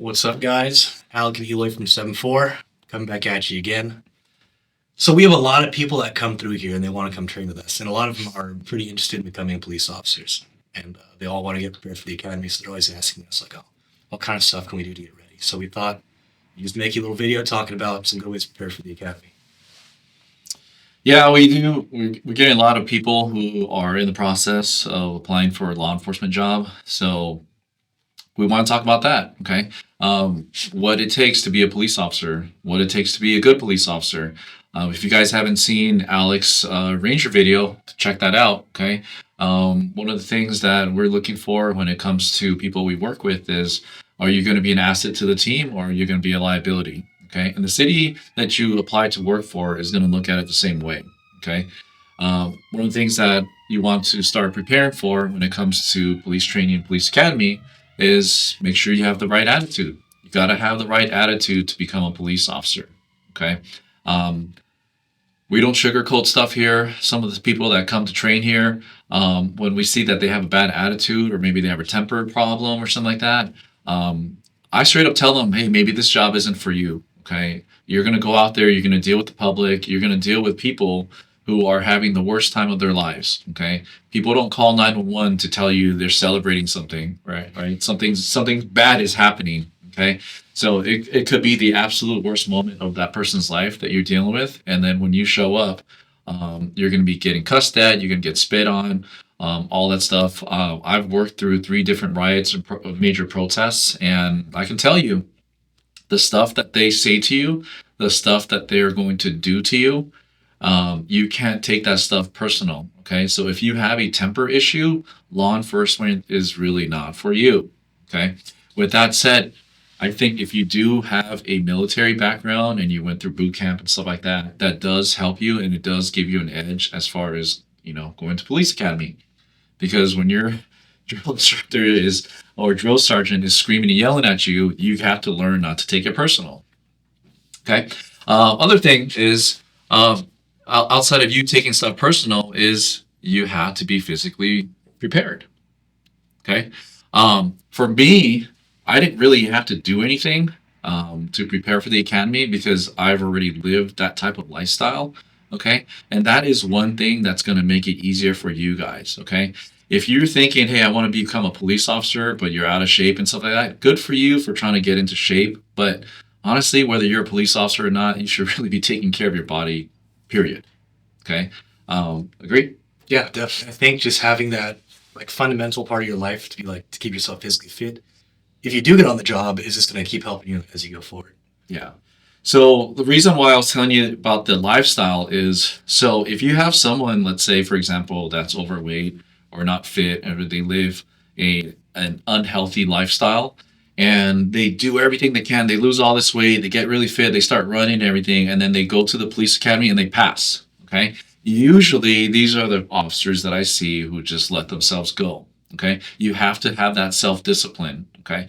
What's up, guys? Alec and Eloy from 7-4 coming back at you again. So we have a lot of people that come through here and they want to come train with us, and a lot of them are pretty interested in becoming police officers, and they all want to get prepared for the academy. So they're always asking us like, "Oh, what kind of stuff can we do to get ready?" So we thought we'd just make a little video talking about some good ways to prepare for the academy. Yeah, we do. We're getting a lot of people who are in the process of applying for a law enforcement job. So we want to talk about that. Okay. What it takes to be a police officer, what it takes to be a good police officer. If you guys haven't seen Alex's Ranger video, check that out. Okay. One of the things that we're looking for when it comes to people we work with is, are you going to be an asset to the team, or are you going to be a liability? Okay. And the city that you apply to work for is going to look at it the same way. Okay. One of the things that you want to start preparing for when it comes to police training and police academy is make sure you have the right attitude. You got to have the right attitude to become a police officer. Okay. We don't sugarcoat stuff here. Some of the people that come to train here, when we see that they have a bad attitude or maybe they have a temper problem or something like that, I straight up tell them, hey, maybe this job isn't for you. Okay. You're going to go out there, you're going to deal with the public, you're going to deal with people who are having the worst time of their lives. Okay. People don't call 911 to tell you they're celebrating something, right? Something bad is happening. Okay. So it could be the absolute worst moment of that person's life that you're dealing with. And then when you show up, you're going to be getting cussed at, you're going to get spit on, all that stuff. I've worked through 3 different riots and major protests, and I can tell you the stuff that they say to you, the stuff that they're going to do to you, you can't take that stuff personal. Okay. So if you have a temper issue, law enforcement is really not for you. Okay. With that said, I think if you do have a military background and you went through boot camp and stuff like that, that does help you, and it does give you an edge as far as, going to police academy. Because when your drill instructor or drill sergeant is screaming and yelling at you, you have to learn not to take it personal. Okay. Other thing is, outside of you taking stuff personal, is you have to be physically prepared. Okay. For me, I didn't really have to do anything to prepare for the academy because I've already lived that type of lifestyle. Okay. And that is one thing that's going to make it easier for you guys. Okay. If you're thinking, hey, I want to become a police officer, but you're out of shape and stuff like that, good for you for trying to get into shape. But honestly, whether you're a police officer or not, you should really be taking care of your body, period. Okay. Agree? Yeah, definitely. I think just having that like fundamental part of your life to be like to keep yourself physically fit, if you do get on the job, is just going to keep helping you as you go forward. Yeah. So the reason why I was telling you about the lifestyle is, so if you have someone, let's say, for example, that's overweight or not fit, or they live an unhealthy lifestyle, and they do everything they can, they lose all this weight, they get really fit, they start running and everything, and then they go to the police academy and they pass. Okay. Usually these are the officers that I see who just let themselves go. Okay. You have to have that self-discipline. Okay.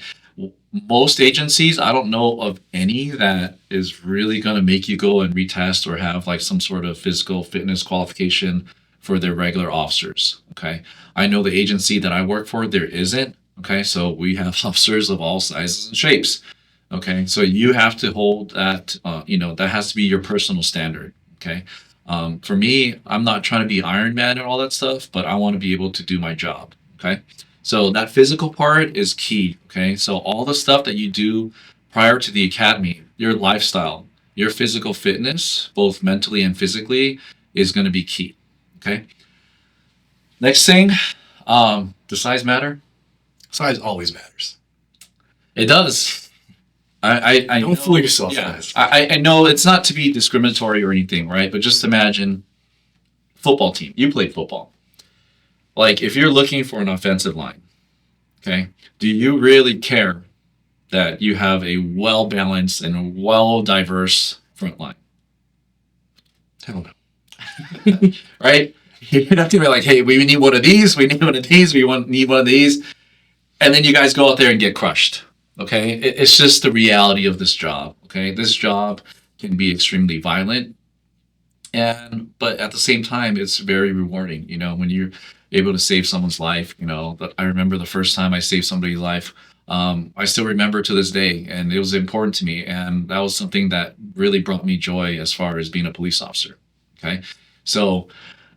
Most agencies, I don't know of any that is really going to make you go and retest or have like some sort of physical fitness qualification for their regular officers. Okay. I know the agency that I work for, there isn't. Okay. So we have officers of all sizes and shapes. Okay. So you have to hold that, that has to be your personal standard. Okay. For me, I'm not trying to be Iron Man and all that stuff, but I want to be able to do my job. Okay. So that physical part is key. Okay. So all the stuff that you do prior to the academy, your lifestyle, your physical fitness, both mentally and physically, is going to be key. Okay. Next thing, the size matter? Size always matters. It does. I Don't fool yourself, Yeah, guys. I know it's not to be discriminatory or anything, right? But just imagine football team. You played football. Like if you're looking for an offensive line, okay, do you really care that you have a well-balanced and well-diverse front line? Hell no. Right? You're not gonna be like, hey, we need one of these, we need one of these, need one of these, and then you guys go out there and get crushed. Okay, it's just the reality of this job. Okay, this job can be extremely violent, but at the same time, it's very rewarding. When you're able to save someone's life. I remember the first time I saved somebody's life. I still remember to this day, and it was important to me. And that was something that really brought me joy as far as being a police officer. Okay. So,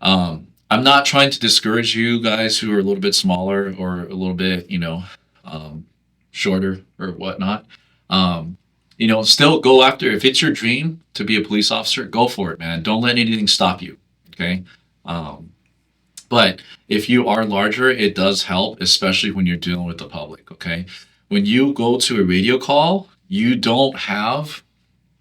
I'm not trying to discourage you guys who are a little bit smaller or a little bit, um, shorter or whatnot. Um, still go after, if it's your dream to be a police officer, go for it, man. Don't let anything stop you. Okay. Um, but if you are larger, it does help, especially when you're dealing with the public. Okay. When you go to a radio call, you don't have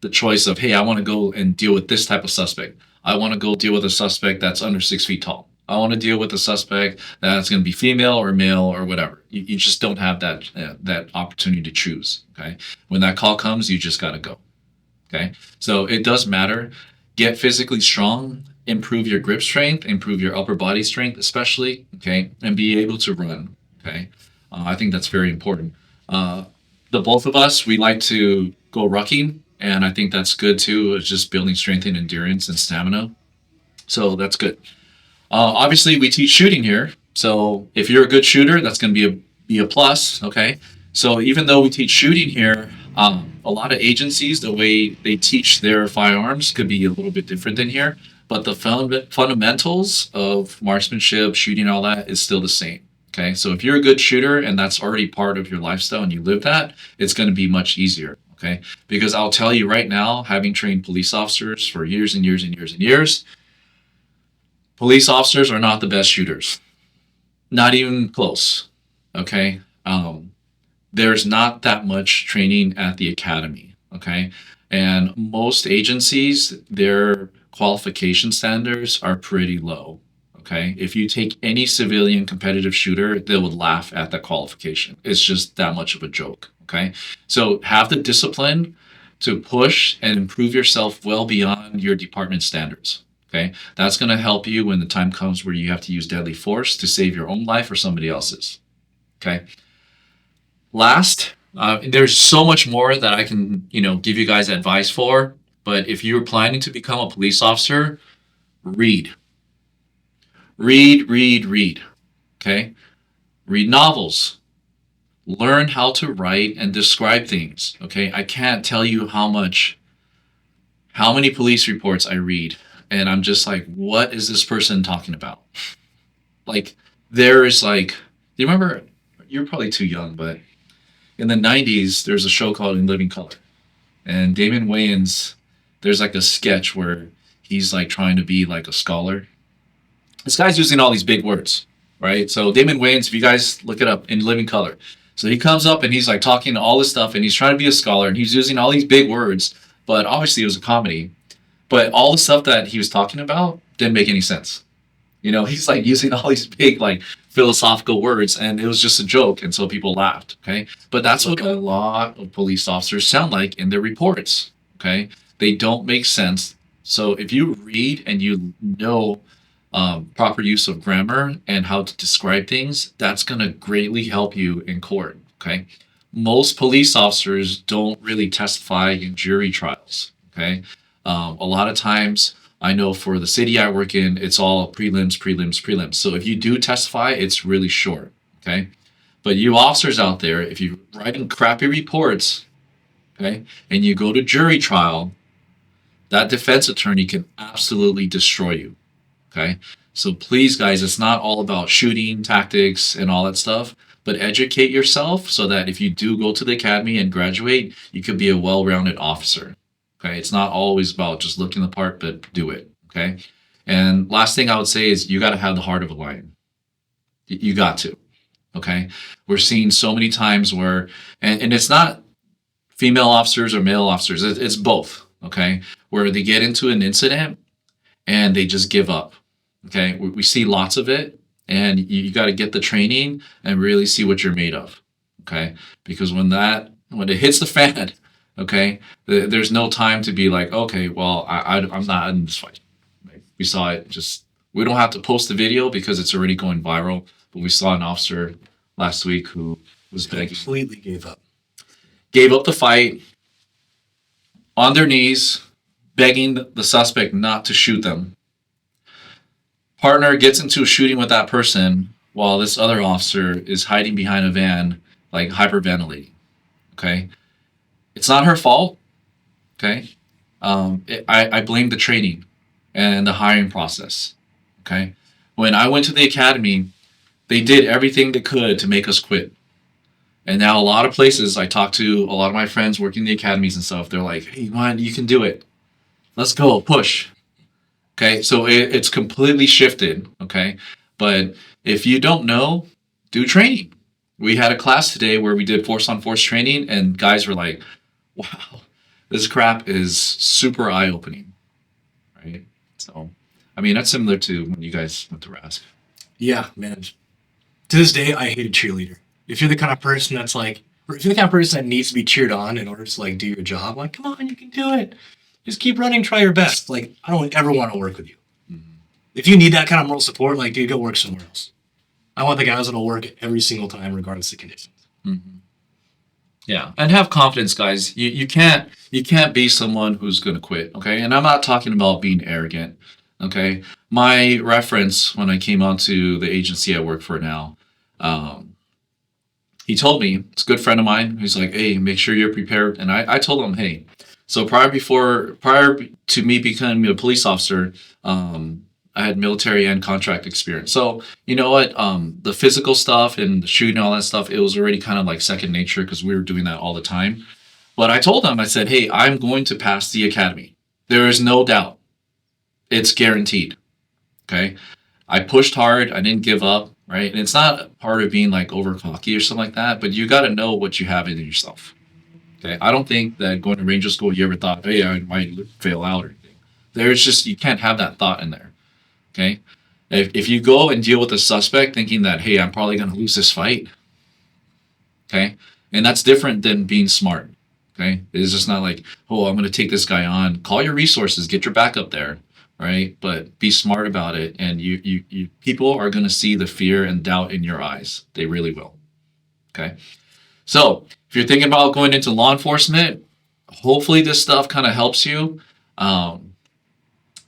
the choice of, hey, I want to go and deal with this type of suspect. I want to go deal with a suspect that's under 6 feet tall. I want to deal with a suspect that's going to be female or male or whatever. You just don't have that opportunity to choose. Okay. When that call comes, you just got to go. Okay. So it does matter. Get physically strong, improve your grip strength, improve your upper body strength, especially. Okay. And be able to run. Okay. I think that's very important. Uh, the both of us, we like to go rucking. And I think that's good too. It's just building strength and endurance and stamina. So that's good. Obviously, we teach shooting here. So if you're a good shooter, that's going to be a plus. Okay. So even though we teach shooting here, a lot of agencies, the way they teach their firearms could be a little bit different than here. But the fundamentals of marksmanship, shooting, all that is still the same. Okay. So if you're a good shooter and that's already part of your lifestyle and you live that, it's going to be much easier. Okay. Because I'll tell you right now, having trained police officers for years and years and years and years, police officers are not the best shooters. Not even close. Okay. There's not that much training at the academy. Okay. And most agencies, their qualification standards are pretty low. Okay. If you take any civilian competitive shooter, they would laugh at that qualification. It's just that much of a joke. Okay. So have the discipline to push and improve yourself well beyond your department standards. Okay. That's going to help you when the time comes where you have to use deadly force to save your own life or somebody else's. Okay. Last, there's so much more that I can, give you guys advice for. But if you're planning to become a police officer, read. Read, read, read. Okay. Read novels. Learn how to write and describe things. Okay. I can't tell you how many police reports I read. And I'm just like, what is this person talking about? Like, there is like, do you remember? You're probably too young, but in the 90s, there's a show called In Living Color. And Damon Wayans, there's like a sketch where he's like trying to be like a scholar. This guy's using all these big words, right? So Damon Wayans, if you guys look it up, In Living Color. So he comes up and he's like talking all this stuff and he's trying to be a scholar and he's using all these big words, but obviously it was a comedy. But all the stuff that he was talking about didn't make any sense. He's like using all these big like philosophical words and it was just a joke and so people laughed. Okay. But that's what a lot of police officers sound like in their reports. Okay. They don't make sense. So if you read and you know proper use of grammar and how to describe things, that's going to greatly help you in court. Okay. Most police officers don't really testify in jury trials. Okay. A lot of times, I know for the city I work in, it's all prelims, prelims, prelims. So if you do testify, it's really short. Okay. But you officers out there, if you're writing crappy reports, okay, and you go to jury trial, that defense attorney can absolutely destroy you. Okay. So please, guys, it's not all about shooting tactics and all that stuff, but educate yourself so that if you do go to the academy and graduate, you could be a well-rounded officer. Okay. It's not always about just looking the part, but do it. Okay. And last thing I would say is you got to have the heart of a lion. You got to. Okay. We're seeing so many times where, and it's not female officers or male officers, it's both. Okay. Where they get into an incident and they just give up. Okay. We see lots of it and you got to get the training and really see what you're made of. Okay. Because when it hits the fan, okay, there's no time to be like, okay, well, I'm not in this fight. We saw it we don't have to post the video because it's already going viral, but we saw an officer last week who was begging. Completely gave up. Gave up the fight on their knees, begging the suspect not to shoot them. Partner gets into a shooting with that person while this other officer is hiding behind a van like hyperventilating. Okay, it's not her fault. Okay, I blame the training and the hiring process. Okay, when I went to the academy, they did everything they could to make us quit. And now a lot of places I talk to a lot of my friends working in the academies and stuff, they're like, "Hey, man, you can do it. Let's go, push." Okay, so it's completely shifted. Okay, but if you don't know, do training. We had a class today where we did force on force training, and guys were like, "Wow, this crap is super eye opening." Right? So, I mean, that's similar to when you guys went to RASP. Yeah, man. To this day, I hate a cheerleader. If you're the kind of person that's like, or if you're the kind of person that needs to be cheered on in order to like do your job, like, come on, you can do it. Just keep running, try your best. Like, I don't ever want to work with you. If you need that kind of moral support, like, dude, go work somewhere else. I want the guys that'll work every single time, regardless of conditions. Yeah, and have confidence, guys. You can't be someone who's going to quit. Okay, and I'm not talking about being arrogant. Okay, my reference when I came onto the agency I work for now, um, he told me, it's a good friend of mine. He's like, "Hey, make sure you're prepared." And I told him, "Hey, so prior to me becoming a police officer, I had military and contract experience. So you know what, the physical stuff and the shooting and all that stuff, it was already kind of like second nature because we were doing that all the time. But I told him, I said, "Hey, I'm going to pass the academy. There is no doubt. It's guaranteed." Okay. I pushed hard. I didn't give up. Right. And it's not part of being like over cocky or something like that, but you got to know what you have in yourself. Okay. I don't think that going to Ranger School, you ever thought, "Hey, I might fail out," or anything. There's just, you can't have that thought in there. Okay. If you go and deal with a suspect thinking that, "Hey, I'm probably going to lose this fight." Okay. And that's different than being smart. Okay. It's just not like, "Oh, I'm going to take this guy on." Call your resources, get your backup there. Right. But be smart about it. And you people are going to see the fear and doubt in your eyes. They really will. Okay. So if you're thinking about going into law enforcement, hopefully this stuff kind of helps you. Um,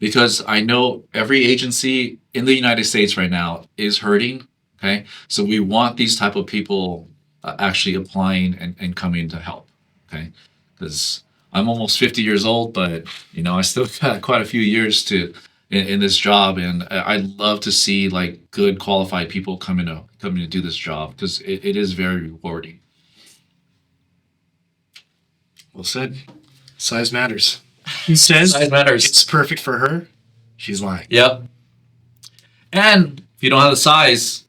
because I know every agency in the United States right now is hurting. Okay, so we want these type of people actually applying and coming to help. Okay, because I'm almost 50 years old, but I still got quite a few years in this job, and I'd love to see like good qualified people coming to do this job because it is very rewarding. Well said. Size matters. He says Size matters. it's perfect for her. She's lying. Yep. And if you don't have the size,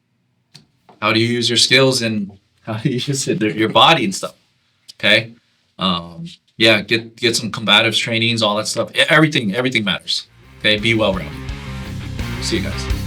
how do you use your skills and how do you use your body and stuff? Okay. Yeah. Get some combatives trainings, all that stuff. Everything matters. Okay. Be well rounded. See you guys.